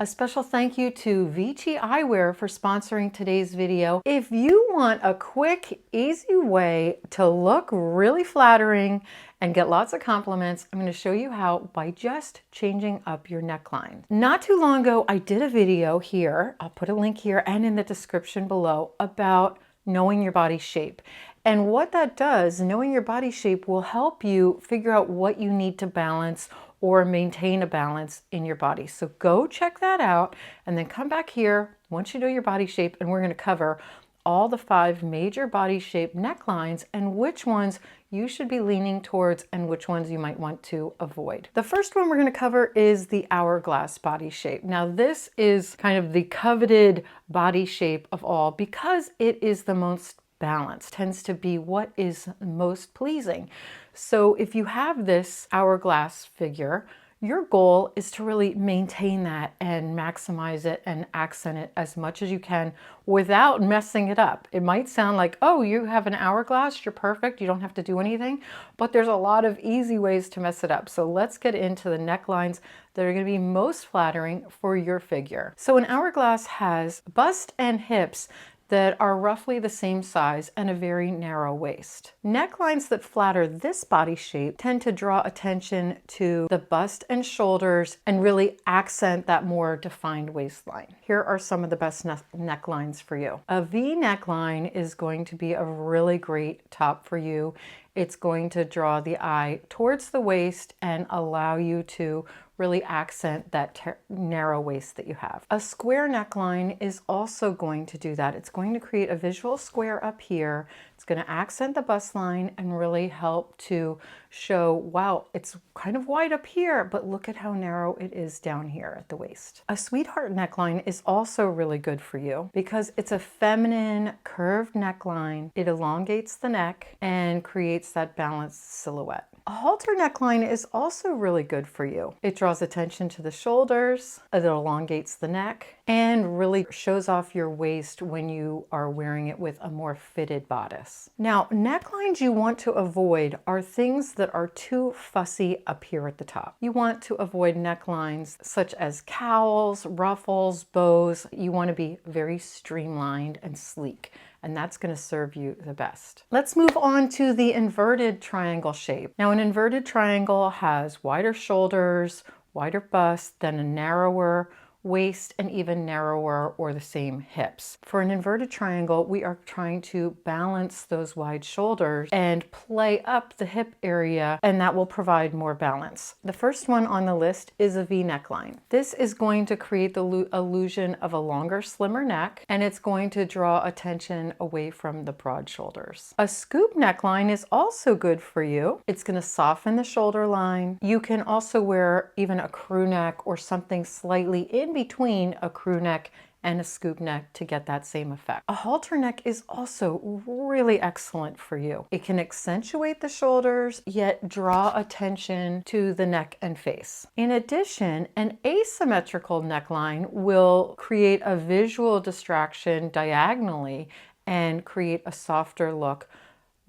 A special thank you to Vici Eyewear for sponsoring today's video. If you want a quick, easy way to look really flattering and get lots of compliments, I'm going to show you how by just changing up your neckline. Not too long ago, I did a video here, I'll put a link here and in the description below, about knowing your body shape. And what that does, knowing your body shape, will help you figure out what you need to balance or maintain a balance in your body. So go check that out and then come back here once you know your body shape, and we're going to cover all the 5 major body shape necklines and which ones you should be leaning towards and which ones you might want to avoid. The first one we're going to cover is the hourglass body shape. Now this is kind of the coveted body shape of all because it is the most balanced, tends to be what is most pleasing. So if you have this hourglass figure, your goal is to really maintain that and maximize it and accent it as much as you can without messing it up. It might sound like, oh, you have an hourglass, you're perfect, you don't have to do anything, but there's a lot of easy ways to mess it up. So let's get into the necklines that are going to be most flattering for your figure. So an hourglass has bust and hips that are roughly the same size and a very narrow waist. Necklines that flatter this body shape tend to draw attention to the bust and shoulders and really accent that more defined waistline. Here are some of the best necklines for you. A V neckline is going to be a really great top for you. It's going to draw the eye towards the waist and allow you to really accent that narrow waist that you have. A square neckline is also going to do that. It's going to create a visual square up here. It's going to accent the bust line and really help to show, wow, it's kind of wide up here, but look at how narrow it is down here at the waist. A sweetheart neckline is also really good for you because it's a feminine curved neckline. It elongates the neck and creates that balanced silhouette. A halter neckline is also really good for you. It draws attention to the shoulders, it elongates the neck, and really shows off your waist when you are wearing it with a more fitted bodice. Now, necklines you want to avoid are things that are too fussy up here at the top. You want to avoid necklines such as cowls, ruffles, bows. You want to be very streamlined and sleek, and that's going to serve you the best. Let's move on to the inverted triangle shape. Now, an inverted triangle has wider shoulders, wider bust, then a narrower waist, and even narrower or the same hips. For an inverted triangle, we are trying to balance those wide shoulders and play up the hip area, and that will provide more balance. The first one on the list is a V neckline. This is going to create the illusion of a longer, slimmer neck, and it's going to draw attention away from the broad shoulders. A scoop neckline is also good for you. It's going to soften the shoulder line. You can also wear even a crew neck or something slightly in between a crew neck and a scoop neck to get that same effect. A halter neck is also really excellent for you. It can accentuate the shoulders, yet draw attention to the neck and face. In addition, an asymmetrical neckline will create a visual distraction diagonally and create a softer look,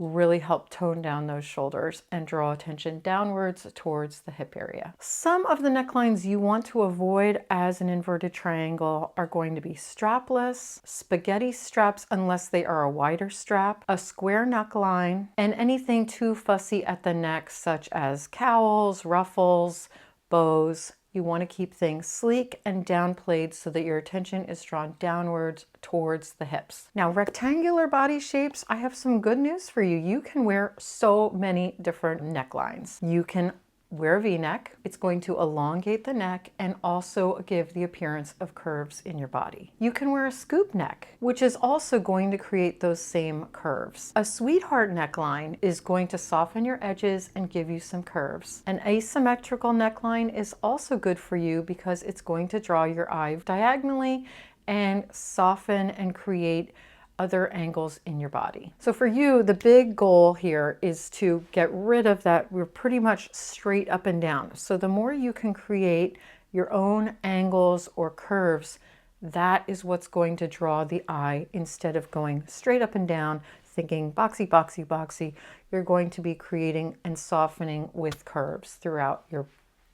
really help tone down those shoulders and draw attention downwards towards the hip area. Some of the necklines you want to avoid as an inverted triangle are going to be strapless, spaghetti straps unless they are a wider strap, a square neckline, and anything too fussy at the neck such as cowls, ruffles, bows. You want to keep things sleek and downplayed so that your attention is drawn downwards towards the hips. Now, rectangular body shapes, I have some good news for you. You can wear so many different necklines. You can wear a V-neck. It's going to elongate the neck and also give the appearance of curves in your body. You can wear a scoop neck, which is also going to create those same curves. A sweetheart neckline is going to soften your edges and give you some curves. An asymmetrical neckline is also good for you because it's going to draw your eye diagonally and soften and create other angles in your body. So for you, the big goal here is to get rid of that. We're pretty much straight up and down. So the more you can create your own angles or curves, that is what's going to draw the eye instead of going straight up and down, thinking boxy, boxy, boxy. You're going to be creating and softening with curves throughout your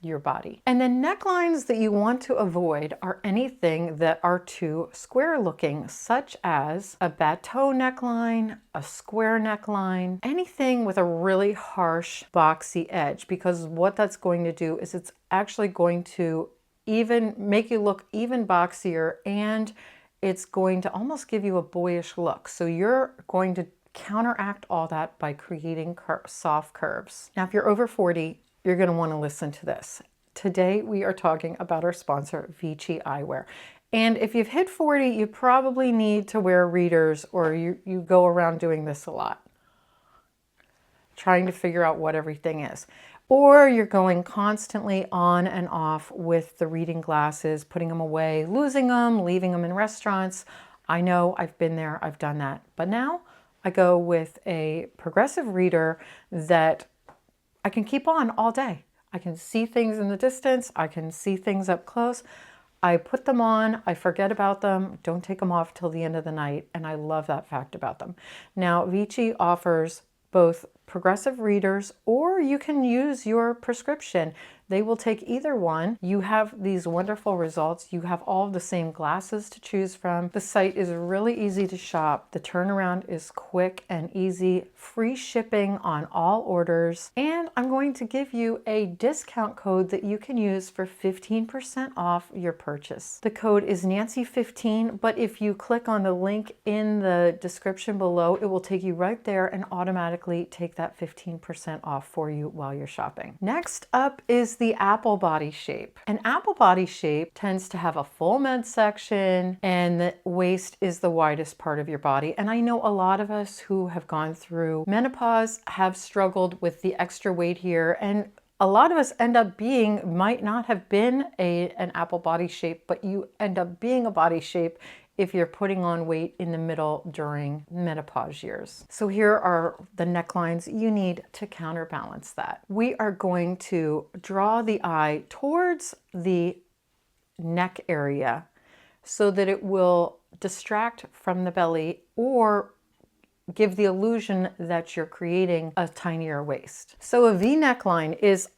your body. And the necklines that you want to avoid are anything that are too square looking, such as a bateau neckline, a square neckline, anything with a really harsh boxy edge, because what that's going to do is it's actually going to even make you look even boxier, and it's going to almost give you a boyish look. So you're going to counteract all that by creating soft curves. Now, if you're over 40, you're going to want to listen to this. Today, we are talking about our sponsor, Vici Eyewear. And if you've hit 40, you probably need to wear readers, or you go around doing this a lot, trying to figure out what everything is. Or you're going constantly on and off with the reading glasses, putting them away, losing them, leaving them in restaurants. I know, I've been there, I've done that. But now I go with a progressive reader that I can keep on all day. I can see things in the distance. I can see things up close. I put them on, I forget about them, don't take them off till the end of the night, and I love that fact about them. Now, Vici offers both progressive readers, or you can use your prescription. They will take either one. You have these wonderful results. You have all of the same glasses to choose from. The site is really easy to shop. The turnaround is quick and easy. Free shipping on all orders. And I'm going to give you a discount code that you can use for 15% off your purchase. The code is Nancy15, but if you click on the link in the description below, it will take you right there and automatically take that 15% off for you while you're shopping. Next up is the apple body shape. An apple body shape tends to have a full midsection, and the waist is the widest part of your body. And I know a lot of us who have gone through menopause have struggled with the extra weight here, and a lot of us end up being, might not have been an apple body shape, but you end up being a body shape if you're putting on weight in the middle during menopause years. So here are the necklines you need to counterbalance that. We are going to draw the eye towards the neck area so that it will distract from the belly or give the illusion that you're creating a tinier waist. So a V neckline is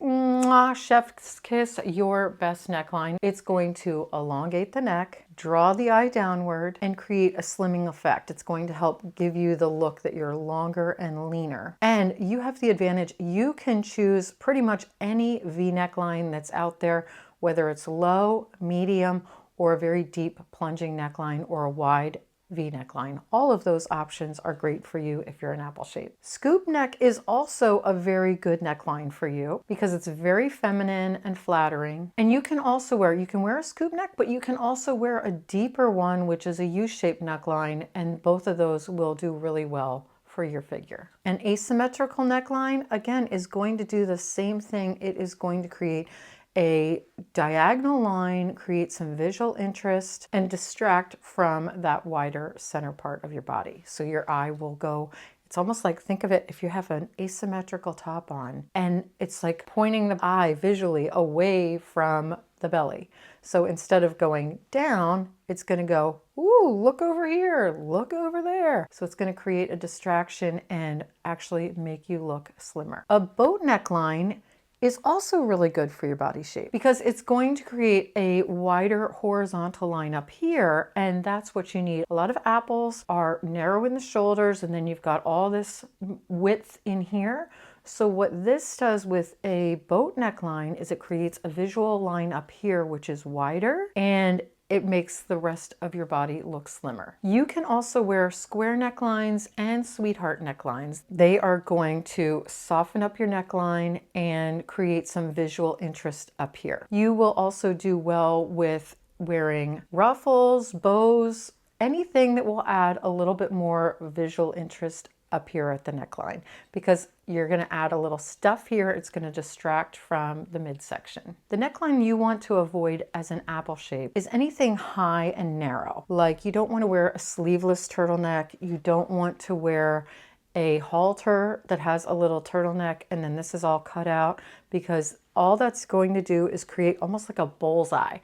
chef's kiss, your best neckline. It's going to elongate the neck, draw the eye downward, and create a slimming effect. It's going to help give you the look that you're longer and leaner. And you have the advantage, you can choose pretty much any V neckline that's out there, whether it's low, medium, or a very deep plunging neckline, or a wide V neckline. All of those options are great for you if you're an apple shape. Scoop neck is also a very good neckline for you because it's very feminine and flattering. And you can also wear a scoop neck, but you can also wear a deeper one, which is a U-shaped neckline, and both of those will do really well for your figure. An asymmetrical neckline, again, is going to do the same thing. It is going to create a diagonal line, create some visual interest, and distract from that wider center part of your body. So your eye will go, it's almost like, think of it, if you have an asymmetrical top on, and it's like pointing the eye visually away from the belly. So instead of going down, it's going to go, ooh, look over here, look over there. So it's going to create a distraction and actually make you look slimmer. A boat neckline is also really good for your body shape because it's going to create a wider horizontal line up here, and that's what you need. A lot of apples are narrow in the shoulders, and then you've got all this width in here. So what this does with a boat neckline is it creates a visual line up here, which is wider, and it makes the rest of your body look slimmer. You can also wear square necklines and sweetheart necklines. They are going to soften up your neckline and create some visual interest up here. You will also do well with wearing ruffles, bows, anything that will add a little bit more visual interest up here at the neckline, because you're going to add a little stuff here. It's going to distract from the midsection. The neckline you want to avoid as an apple shape is anything high and narrow. Like, you don't want to wear a sleeveless turtleneck. You don't want to wear a halter that has a little turtleneck and then this is all cut out, because all that's going to do is create almost like a bullseye.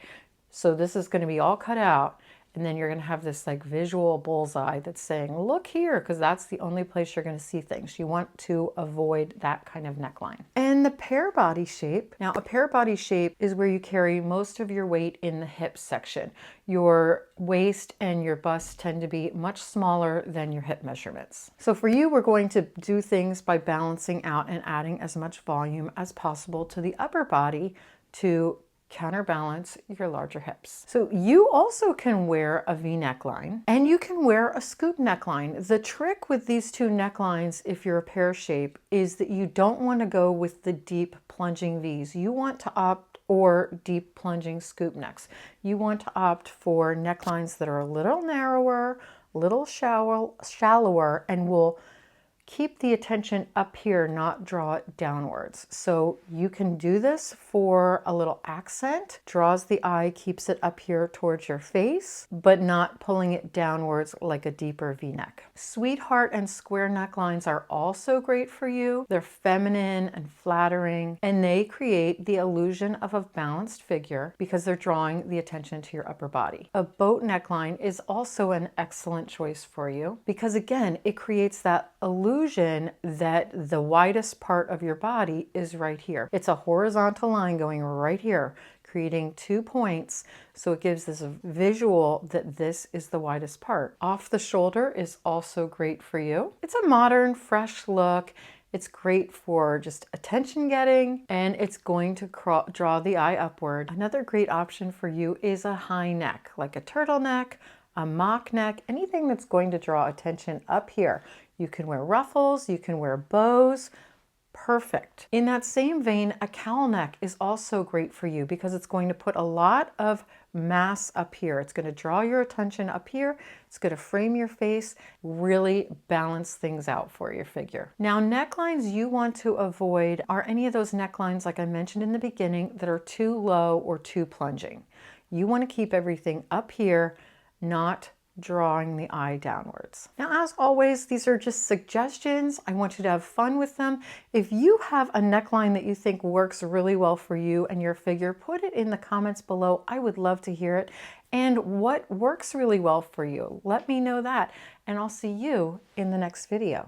So this is going to be all cut out, And then you're going to have this like visual bullseye that's saying, look here, because that's the only place you're going to see things. You want to avoid that kind of neckline. And the pear body shape. Now, a pear body shape is where you carry most of your weight in the hip section. Your waist and your bust tend to be much smaller than your hip measurements. So for you, we're going to do things by balancing out and adding as much volume as possible to the upper body to counterbalance your larger hips. So you also can wear a V neckline and you can wear a scoop neckline. The trick with these two necklines, if you're a pear shape, is that you don't want to go with the deep plunging V's. You want to opt or deep plunging scoop necks. You want to opt for necklines that are a little narrower, a little shallower, and will keep the attention up here, not draw it downwards. So you can do this for a little accent, draws the eye, keeps it up here towards your face, but not pulling it downwards like a deeper V-neck. Sweetheart and square necklines are also great for you. They're feminine and flattering, and they create the illusion of a balanced figure because they're drawing the attention to your upper body. A boat neckline is also an excellent choice for you because, again, it creates that illusion that the widest part of your body is right here. It's a horizontal line going right here, creating 2 points. So it gives this visual that this is the widest part. Off the shoulder is also great for you. It's a modern, fresh look. It's great for just attention getting, and it's going to draw the eye upward. Another great option for you is a high neck, like a turtleneck, a mock neck, anything that's going to draw attention up here. You can wear ruffles, you can wear bows, perfect. In that same vein, a cowl neck is also great for you because it's going to put a lot of mass up here. It's going to draw your attention up here. It's going to frame your face, really balance things out for your figure. Now, necklines you want to avoid are any of those necklines, like I mentioned in the beginning, that are too low or too plunging. You want to keep everything up here, not drawing the eye downwards. Now, as always, these are just suggestions. I want you to have fun with them. If you have a neckline that you think works really well for you and your figure, put it in the comments below. I would love to hear it. And what works really well for you? Let me know that, and I'll see you in the next video.